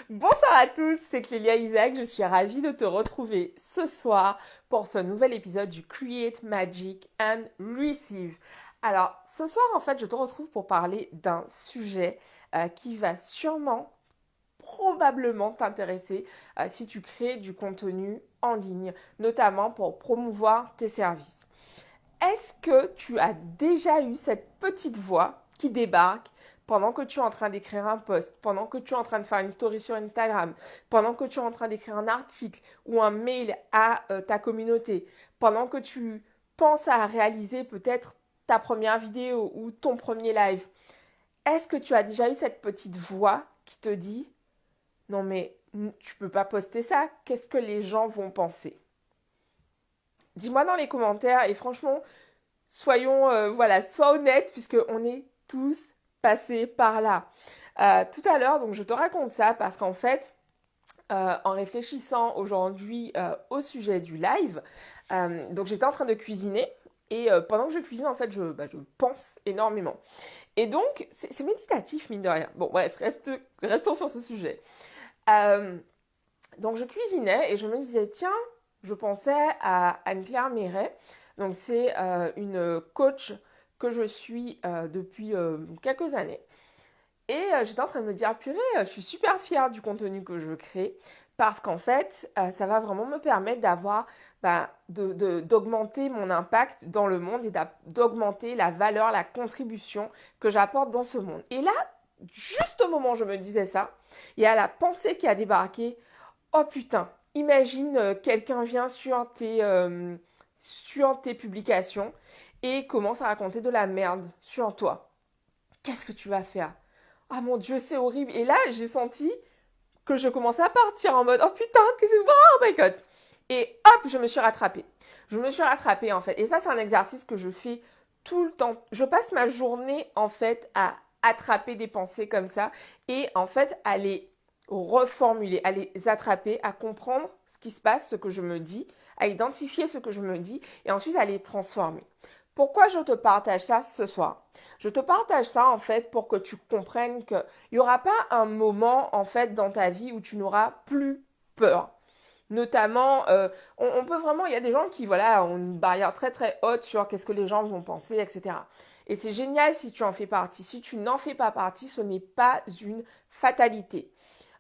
Bonsoir à tous, c'est Clélia Isaac, je suis ravie de te retrouver ce soir pour ce nouvel épisode du Create Magic and Receive. Alors, ce soir, en fait, je te retrouve pour parler d'un sujet qui va sûrement, probablement t'intéresser si tu crées du contenu en ligne, notamment pour promouvoir tes services. Est-ce que tu as déjà eu cette petite voix qui débarque pendant que tu es en train d'écrire un post, pendant que tu es en train de faire une story sur Instagram, pendant que tu es en train d'écrire un article ou un mail à ta communauté, pendant que tu penses à réaliser peut-être ta première vidéo ou ton premier live? Est-ce que tu as déjà eu cette petite voix qui te dit non mais tu peux pas poster ça, qu'est-ce que les gens vont penser? Dis-moi dans les commentaires et franchement, soyons, sois honnête puisque on est tous passés par là. Tout à l'heure, donc je te raconte ça parce qu'en fait, en réfléchissant aujourd'hui au sujet du live, donc j'étais en train de cuisiner et pendant que je cuisine, en fait, je pense énormément. Et donc, c'est méditatif, mine de rien. Bon, bref, restons sur ce sujet. Euh, donc, je cuisinais et je me disais, tiens, je pensais à Anne-Claire Méret. Donc, c'est une coach que je suis depuis quelques années. Et j'étais en train de me dire, purée, je suis super fière du contenu que je crée parce qu'en fait, ça va vraiment me permettre d'augmenter mon impact dans le monde et d'augmenter la valeur, la contribution que j'apporte dans ce monde. Et là, juste au moment où je me disais ça, il y a la pensée qui a débarqué. Oh putain, imagine quelqu'un vient sur tes publications et commence à raconter de la merde sur toi. Qu'est-ce que tu vas faire? Ah mon Dieu, c'est horrible. Et là, j'ai senti que je commençais à partir en mode oh putain, que c'est oh my god. Et hop, je me suis rattrapée. Je me suis rattrapée en fait. Et ça, c'est un exercice que je fais tout le temps. Je passe ma journée en fait à attraper des pensées comme ça et en fait à les reformuler, à les attraper, à comprendre ce qui se passe, ce que je me dis, à identifier ce que je me dis et ensuite à les transformer. Pourquoi je te partage ça ce soir? Je te partage ça en fait pour que tu comprennes qu'il n'y aura pas un moment en fait dans ta vie où tu n'auras plus peur. Notamment, on peut vraiment, il y a des gens qui voilà ont une barrière très très haute sur qu'est-ce que les gens vont penser, etc. Et c'est génial si tu en fais partie. Si tu n'en fais pas partie, ce n'est pas une fatalité.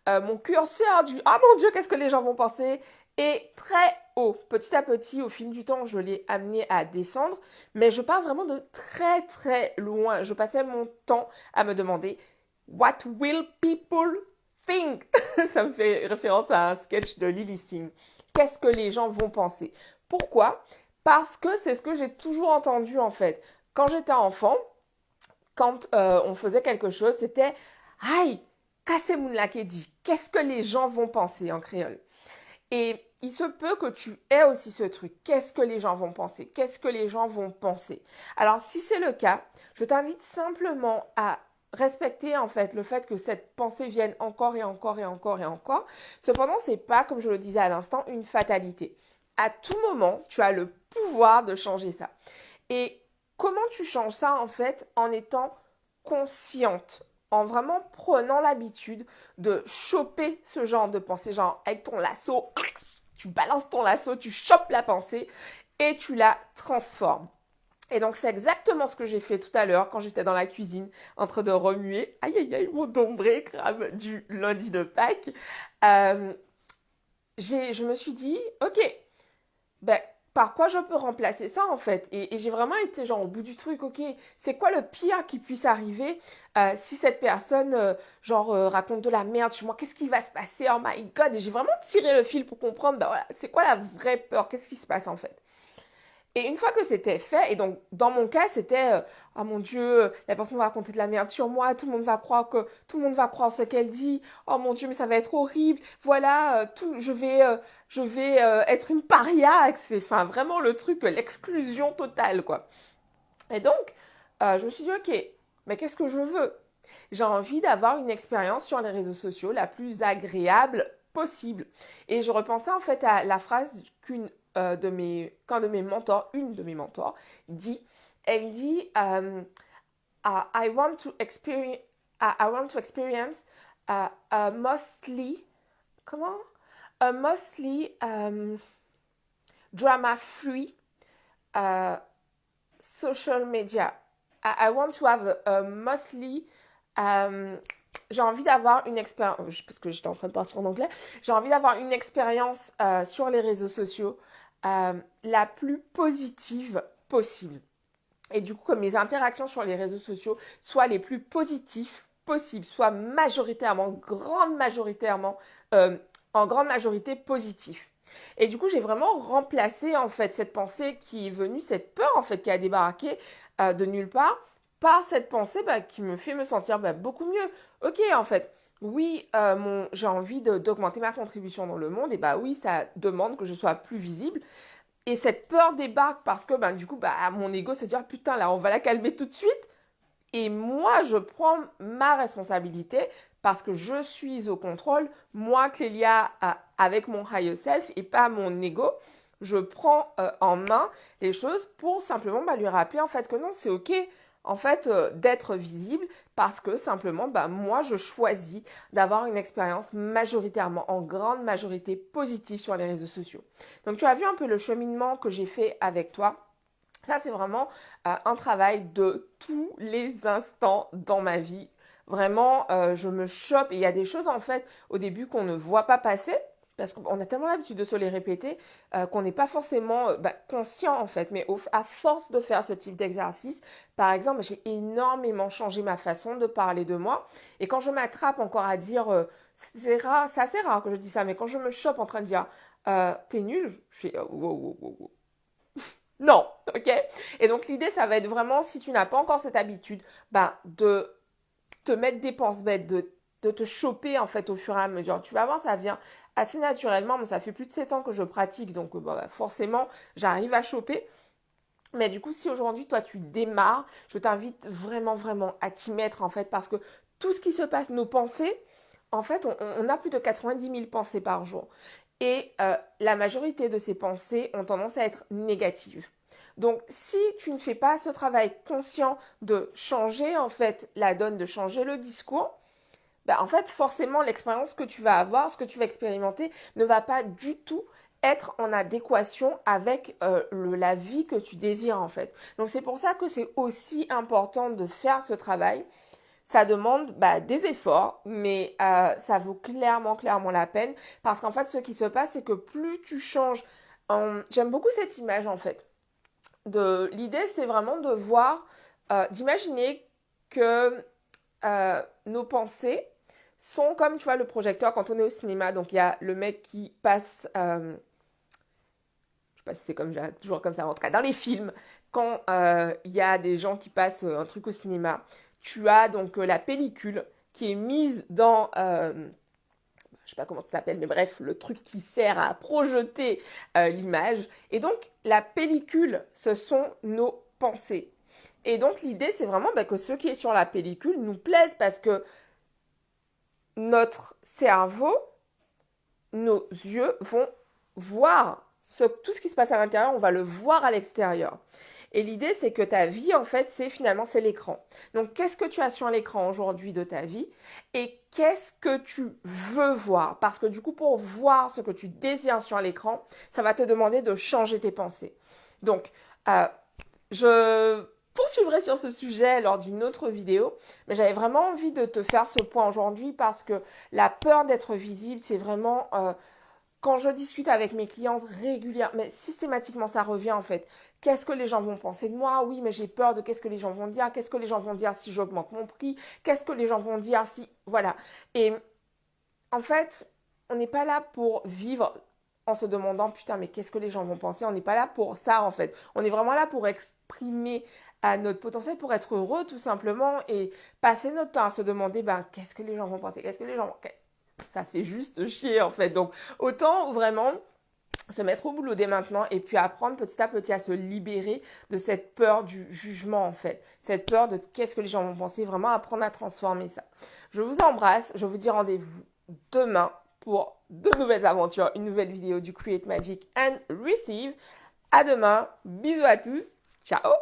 Mon curseur du ah mon Dieu, qu'est-ce que les gens vont penser est très haut. Petit à petit, au fil du temps, je l'ai amené à descendre, mais je pars vraiment de très très loin. Je passais mon temps à me demander What will people think? Ça me fait référence à un sketch de Lily Singh. Qu'est-ce que les gens vont penser? Pourquoi? Parce que c'est ce que j'ai toujours entendu en fait. Quand j'étais enfant, quand on faisait quelque chose, c'était Aïe, cassez moun la dit. Qu'est-ce que les gens vont penser en créole? Et il se peut que tu aies aussi ce truc. Qu'est-ce que les gens vont penser? Qu'est-ce que les gens vont penser? Alors, si c'est le cas, je t'invite simplement à respecter en fait le fait que cette pensée vienne encore et encore et encore et encore. Cependant, c'est pas, comme je le disais à l'instant, une fatalité. À tout moment, tu as le pouvoir de changer ça. Et comment tu changes ça en fait en étant consciente, en vraiment prenant l'habitude de choper ce genre de pensée, genre avec ton lasso, tu balances ton lasso, tu chopes la pensée et tu la transformes. Et donc c'est exactement ce que j'ai fait tout à l'heure quand j'étais dans la cuisine en train de remuer, aïe aïe aïe, mon dombré crame du lundi de Pâques. Euh, je me suis dit, ok, ben, par quoi je peux remplacer ça en fait? Et j'ai vraiment été genre au bout du truc, ok, c'est quoi le pire qui puisse arriver si cette personne raconte de la merde sur moi? Qu'est-ce qui va se passer? Oh my god! Et j'ai vraiment tiré le fil pour comprendre, ben voilà, c'est quoi la vraie peur? Qu'est-ce qui se passe en fait? Et une fois que c'était fait, et donc dans mon cas, c'était oh mon Dieu, la personne va raconter de la merde sur moi, tout le monde va croire ce qu'elle dit. Oh mon Dieu, mais ça va être horrible. Voilà, je vais être une paria. C'est enfin vraiment le truc, l'exclusion totale quoi. Et donc, je me suis dit ok, mais qu'est-ce que je veux? J'ai envie d'avoir une expérience sur les réseaux sociaux la plus agréable possible. Et je repensais en fait à la phrase qu'un de mes mentors, une de mes mentors, dit. Elle dit I want to experience mostly, comment? A mostly drama-free social media. I want to have a mostly j'ai envie d'avoir une expérience, parce que j'étais en train de partir en anglais, j'ai envie d'avoir une expérience sur les réseaux sociaux la plus positive possible. Et du coup, comme mes interactions sur les réseaux sociaux soient les plus positives possibles, soient majoritairement, en grande majorité positifs. Et du coup, j'ai vraiment remplacé en fait cette pensée qui est venue, cette peur en fait qui a débarqué de nulle part, par cette pensée qui me fait me sentir beaucoup mieux. Ok, en fait, oui, j'ai envie d'augmenter ma contribution dans le monde, et oui, ça demande que je sois plus visible. Et cette peur débarque parce que du coup, mon ego se dit ah, putain, là, on va la calmer tout de suite. Et moi, je prends ma responsabilité parce que je suis au contrôle. Moi, Clélia, avec mon higher self et pas mon ego, je prends en main les choses pour simplement lui rappeler en fait que non, c'est ok en fait d'être visible parce que simplement moi je choisis d'avoir une expérience majoritairement en grande majorité positive sur les réseaux sociaux. Donc tu as vu un peu le cheminement que j'ai fait avec toi. Ça, c'est vraiment un travail de tous les instants dans ma vie. Vraiment, je me chope. Et il y a des choses, en fait, au début qu'on ne voit pas passer, parce qu'on a tellement l'habitude de se les répéter, qu'on n'est pas forcément conscient, en fait. Mais à force de faire ce type d'exercice, par exemple, j'ai énormément changé ma façon de parler de moi. Et quand je m'attrape encore à dire, c'est rare, c'est assez rare que je dis ça, mais quand je me chope en train de dire, t'es nul, je fais, wow, wow, wow, wow. Non, ok? Et donc l'idée, ça va être vraiment, si tu n'as pas encore cette habitude, de te mettre des penses bêtes, de te choper en fait au fur et à mesure. Tu vas voir, ça vient assez naturellement, mais ça fait plus de 7 ans que je pratique, donc forcément, j'arrive à choper. Mais du coup, si aujourd'hui, toi, tu démarres, je t'invite vraiment, vraiment à t'y mettre en fait, parce que tout ce qui se passe, nos pensées, en fait, on a plus de 90 000 pensées par jour. Et la majorité de ces pensées ont tendance à être négatives. Donc, si tu ne fais pas ce travail conscient de changer en fait la donne, de changer le discours, en fait, forcément, l'expérience que tu vas avoir, ce que tu vas expérimenter, ne va pas du tout être en adéquation avec la vie que tu désires en fait. Donc, c'est pour ça que c'est aussi important de faire ce travail. Ça demande des efforts, mais ça vaut clairement la peine parce qu'en fait, ce qui se passe, c'est que plus tu changes, j'aime beaucoup cette image en fait. L'idée, c'est vraiment de voir, d'imaginer que nos pensées sont comme, tu vois, le projecteur quand on est au cinéma. Donc, il y a le mec qui passe, je sais pas si c'est toujours comme ça, en tout cas, dans les films, quand il y a des gens qui passent un truc au cinéma, tu as donc la pellicule qui est mise dans, je sais pas comment ça s'appelle, mais bref, le truc qui sert à projeter l'image. Et donc, la pellicule, ce sont nos pensées. Et donc, l'idée, c'est vraiment que ce qui est sur la pellicule nous plaise parce que notre cerveau, nos yeux vont voir tout ce qui se passe à l'intérieur, on va le voir à l'extérieur. Et l'idée, c'est que ta vie, en fait, c'est l'écran. Donc, qu'est-ce que tu as sur l'écran aujourd'hui de ta vie et qu'est-ce que tu veux voir? Parce que du coup, pour voir ce que tu désires sur l'écran, ça va te demander de changer tes pensées. Donc, je poursuivrai sur ce sujet lors d'une autre vidéo, mais j'avais vraiment envie de te faire ce point aujourd'hui parce que la peur d'être visible, c'est vraiment... quand je discute avec mes clientes régulièrement, mais systématiquement ça revient en fait. Qu'est-ce que les gens vont penser de moi? Oui, mais j'ai peur de qu'est-ce que les gens vont dire. Qu'est-ce que les gens vont dire si j'augmente mon prix? Qu'est-ce que les gens vont dire si... Voilà. Et en fait, on n'est pas là pour vivre en se demandant, putain, mais qu'est-ce que les gens vont penser? On n'est pas là pour ça en fait. On est vraiment là pour exprimer à notre potentiel, pour être heureux tout simplement et passer notre temps à se demander, qu'est-ce que les gens vont penser? Qu'est-ce que les gens vont... Ça fait juste chier en fait. Donc autant vraiment se mettre au boulot dès maintenant et puis apprendre petit à petit à se libérer de cette peur du jugement en fait. Cette peur de qu'est-ce que les gens vont penser, vraiment apprendre à transformer ça. Je vous embrasse, je vous dis rendez-vous demain pour de nouvelles aventures, une nouvelle vidéo du Create Magic and Receive. À demain, bisous à tous, ciao.